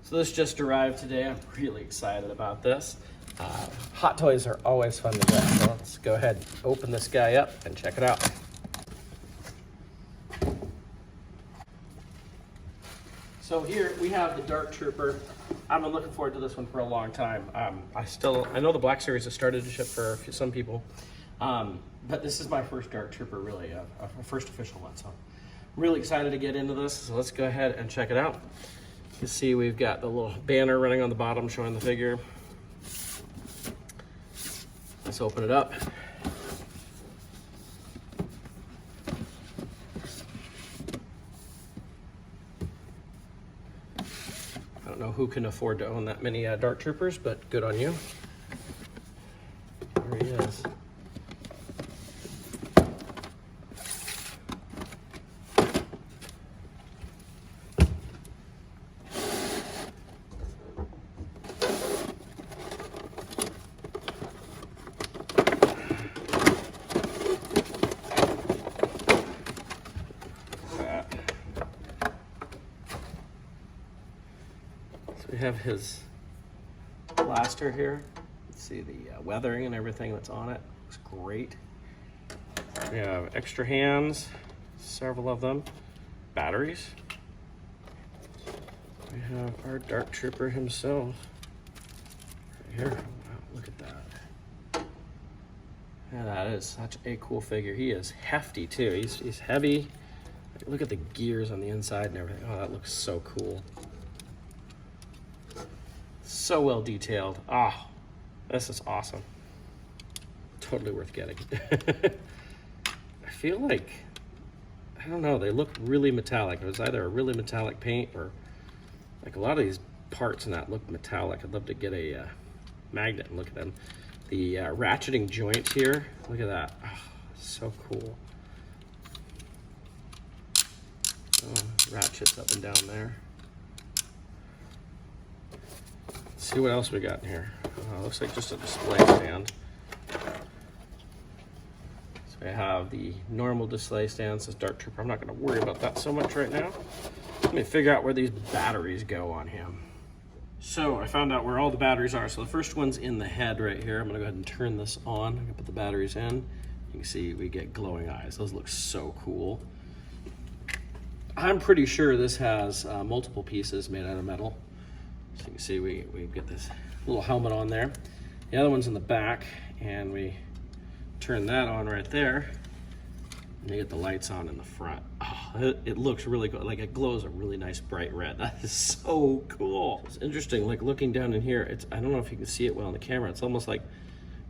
So this just arrived today. I'm really excited about this. Hot toys are always fun to get. So let's go ahead and open this guy up and check it out. So here we have the Dark Trooper. I've been looking forward to this one for a long time. I know the Black Series has started to ship for some people, but this is my first Dark Trooper, really, a first official one. So I'm really excited to get into this. So let's go ahead and check it out. You can see we've got the little banner running on the bottom showing the figure. Let's open it up. I don't know who can afford to own that many Dark Troopers, but good on you. There he is. We have his blaster here. Let's see the weathering and everything that's on it. Looks great. We have extra hands, several of them. Batteries. We have our Dark Trooper himself. Right here. Wow, look at that. Yeah, that is such a cool figure. He is hefty too. He's heavy. Look at the gears on the inside and everything. Oh, that looks so cool. So well detailed. Ah, this is awesome. Totally worth getting. I feel like, I don't know, they look really metallic. It was either a really metallic paint or like a lot of these parts in that look metallic. I'd love to get a magnet and look at them. The ratcheting joints here, look at that. Oh, so cool. Oh, ratchets up and down there. See what else we got in here. Looks like just a display stand. So we have the normal display stand, says Dark Trooper. I'm not going to worry about that so much right now. Let me figure out where these batteries go on him. So I found out where all the batteries are. So the first one's in the head right here. I'm going to go ahead and turn this on. I'm going to put the batteries in. You can see we get glowing eyes. Those look so cool. I'm pretty sure this has multiple pieces made out of metal. So you can see we get this little helmet on there. The other one's in the back, and we turn that on right there, and you get the lights on in the front. Oh, it looks really good. Like it glows a really nice bright red. That is so cool. It's interesting, like looking down in here, I don't know if you can see it well on the camera. It's almost like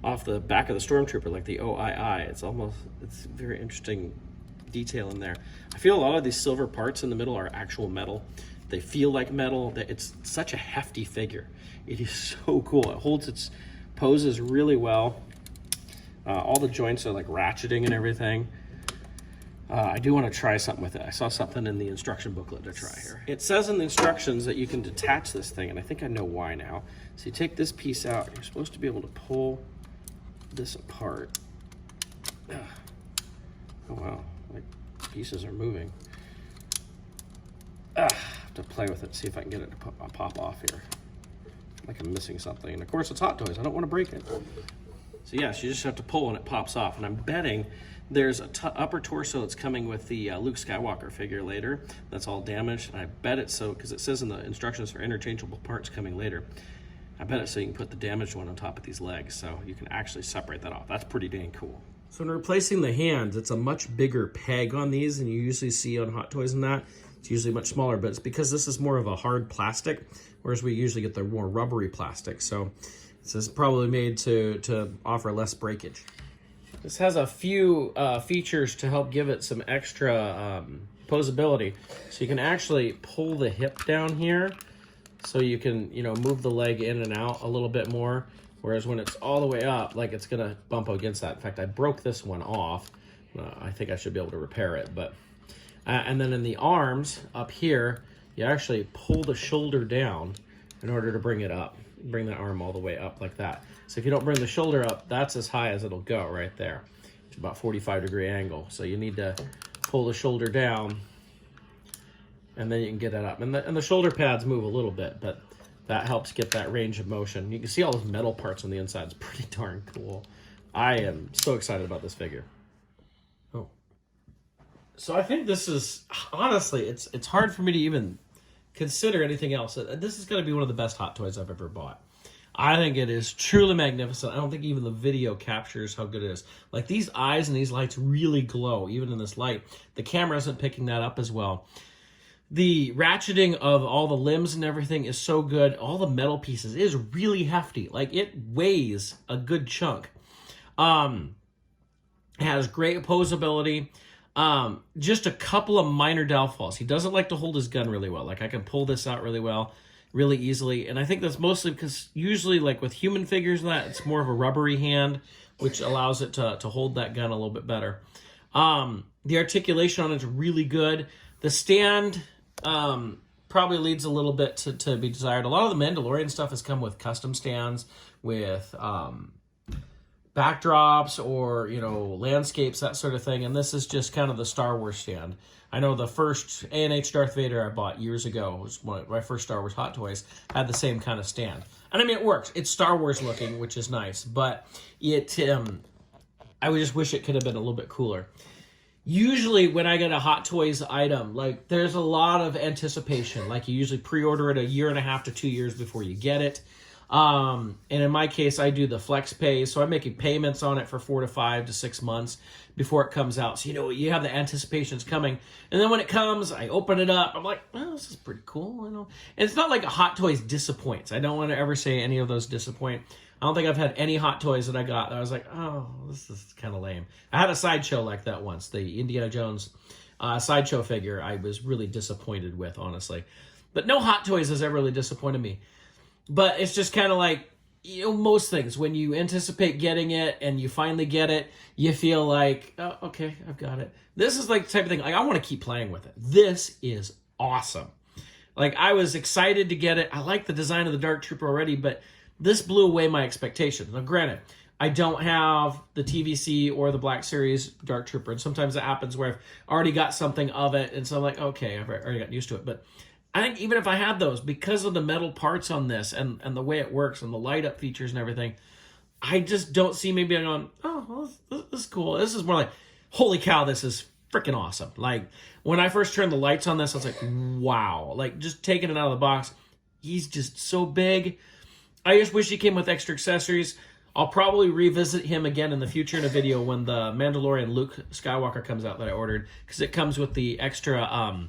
off the back of the Stormtrooper, like the OII. It's very interesting detail in there. I feel a lot of these silver parts in the middle are actual metal. They feel like metal. It's such a hefty figure. It is so cool. It holds its poses really well. All the joints are like ratcheting and everything. I do want to try something with it. I saw something in the instruction booklet to try here. It says in the instructions that you can detach this thing, and I think I know why now. So you take this piece out. You're supposed to be able to pull this apart. Oh wow, like pieces are moving. To play with it, see if I can get it to pop off here. Like I'm missing something. And of course it's Hot Toys, I don't want to break it. So yes, you just have to pull and it pops off. And I'm betting there's a upper torso that's coming with the Luke Skywalker figure later. That's all damaged. And I bet it's so, because it says in the instructions for interchangeable parts coming later. I bet it's so you can put the damaged one on top of these legs. So you can actually separate that off. That's pretty dang cool. So in replacing the hands, it's a much bigger peg on these than you usually see on Hot Toys and that. It's usually much smaller, but it's because this is more of a hard plastic, whereas we usually get the more rubbery plastic. So this is probably made to offer less breakage. This has a few features to help give it some extra posability. So you can actually pull the hip down here, so you can move the leg in and out a little bit more. Whereas when it's all the way up, like it's gonna bump against that. In fact, I broke this one off. I think I should be able to repair it, but. And then in the arms up here, you actually pull the shoulder down in order to bring it up. Bring the arm all the way up like that. So if you don't bring the shoulder up, that's as high as it'll go right there. It's about 45-degree angle. So you need to pull the shoulder down and then you can get it up. And the shoulder pads move a little bit, but that helps get that range of motion. You can see all those metal parts on the inside. It's pretty darn cool. I am so excited about this figure. Oh. So I think this is, honestly, it's hard for me to even consider anything else. This is going to be one of the best Hot Toys I've ever bought. I think it is truly magnificent. I don't think even the video captures how good it is. Like, these eyes and these lights really glow, even in this light. The camera isn't picking that up as well. The ratcheting of all the limbs and everything is so good. All the metal pieces is really hefty. Like, it weighs a good chunk. It has great opposability. Just a couple of minor downfalls. He doesn't like to hold his gun really well. Like, I can pull this out really well, really easily. And I think that's mostly because usually, like with human figures and that, it's more of a rubbery hand, which allows it to hold that gun a little bit better. The articulation on it's really good. The stand probably leads a little bit to be desired. A lot of the Mandalorian stuff has come with custom stands, with backdrops or, you know, landscapes, that sort of thing. And this is just kind of the Star Wars stand. I know the first A&H Darth Vader I bought years ago, was one of my first Star Wars Hot Toys, had the same kind of stand. And I mean, it works. It's Star Wars looking, which is nice, but it, I would just wish it could have been a little bit cooler. Usually when I get a Hot Toys item, like, there's a lot of anticipation. Like, you usually pre-order it 1.5 to 2 years before you get it. And in my case, I do the flex pay, so I'm making payments on it for 4 to 5 to 6 months before it comes out. So, you know, you have the anticipations coming. And then when it comes, I open it up. I'm like, oh, this is pretty cool. You know? And it's not like a Hot Toys disappoints. I don't want to ever say any of those disappoint. I don't think I've had any Hot Toys that I got that I was like, oh, this is kind of lame. I had a Sideshow like that once, the Indiana Jones Sideshow figure I was really disappointed with, honestly. But no Hot Toys has ever really disappointed me. But it's just kind of like, you know, most things. When you anticipate getting it and you finally get it, you feel like, oh, okay, I've got it. This is like the type of thing, like, I want to keep playing with it. This is awesome. Like, I was excited to get it. I like the design of the Dark Trooper already, but this blew away my expectations. Now, granted, I don't have the TVC or the Black Series Dark Trooper, and sometimes it happens where I've already got something of it, and so I'm like, okay, I've already gotten used to it. But I think even if I had those, because of the metal parts on this and the way it works and the light up features and everything, I just don't see me being on, oh, well, this is cool. This is more like, holy cow, this is freaking awesome. Like, when I first turned the lights on this, I was like, wow. Like, just taking it out of the box, he's just so big. I just wish he came with extra accessories. I'll probably revisit him again in the future in a video when the Mandalorian Luke Skywalker comes out that I ordered, because it comes with the extra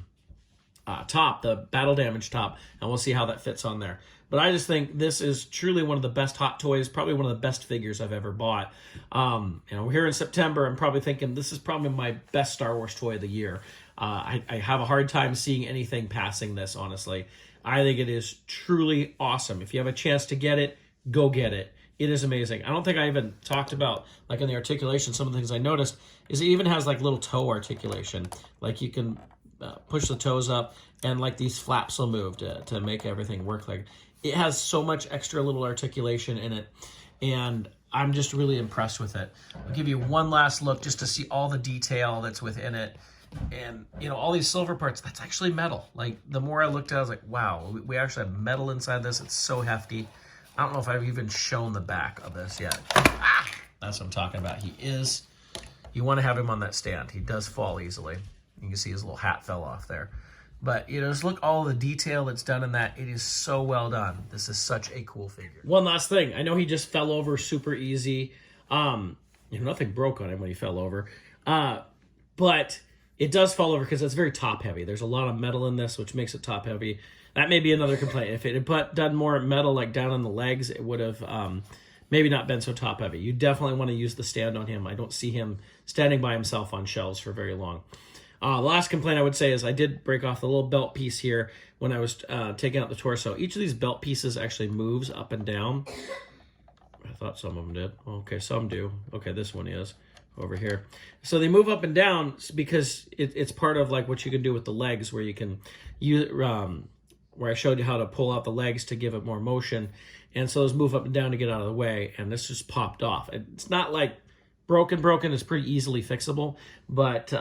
top, the battle damage top, and we'll see how that fits on there. But I just think this is truly one of the best Hot Toys, probably one of the best figures I've ever bought. You know, here in September, I'm probably thinking this is probably my best Star Wars toy of the year. I have a hard time seeing anything passing this, honestly. I think it is truly awesome. If you have a chance to get it, go get it. It is amazing. I don't think I even talked about, like, in the articulation, some of the things I noticed is it even has, like, little toe articulation. Like, you can push the toes up, and like these flaps will move to make everything work. Like, it has so much extra little articulation in it, and I'm just really impressed with it. I'll give you one last look just to see all the detail that's within it, and you know, all these silver parts, that's actually metal. Like, the more I looked at it, I was like, wow, we actually have metal inside this. It's so hefty. I don't know if I've even shown the back of this yet. That's what I'm talking about. You want to have him on that stand. He does fall easily. You can see his little hat fell off there. But, you know, just look all the detail that's done in that. It is so well done. This is such a cool figure. One last thing. I know he just fell over super easy. You know, nothing broke on him when he fell over. But it does fall over because it's very top heavy. There's a lot of metal in this, which makes it top heavy. That may be another complaint. If it had done more metal, like down on the legs, it would have maybe not been so top heavy. You definitely want to use the stand on him. I don't see him standing by himself on shelves for very long. The last complaint I would say is I did break off the little belt piece here when I was taking out the torso. Each of these belt pieces actually moves up and down. I thought some of them did. Okay, some do. Okay, this one is over here. So they move up and down because it's part of like what you can do with the legs, where you can use where I showed you how to pull out the legs to give it more motion. And so those move up and down to get out of the way, and this just popped off. It's not like broken. It's pretty easily fixable, but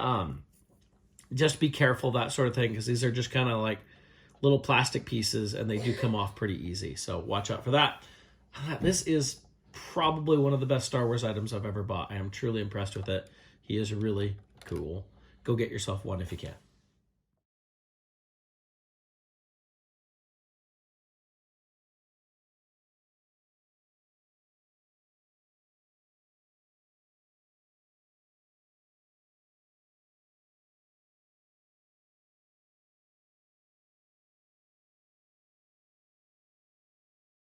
just be careful, that sort of thing, because these are just kind of like little plastic pieces and they do come off pretty easy. So watch out for that. This is probably one of the best Star Wars items I've ever bought. I am truly impressed with it. He is really cool. Go get yourself one if you can.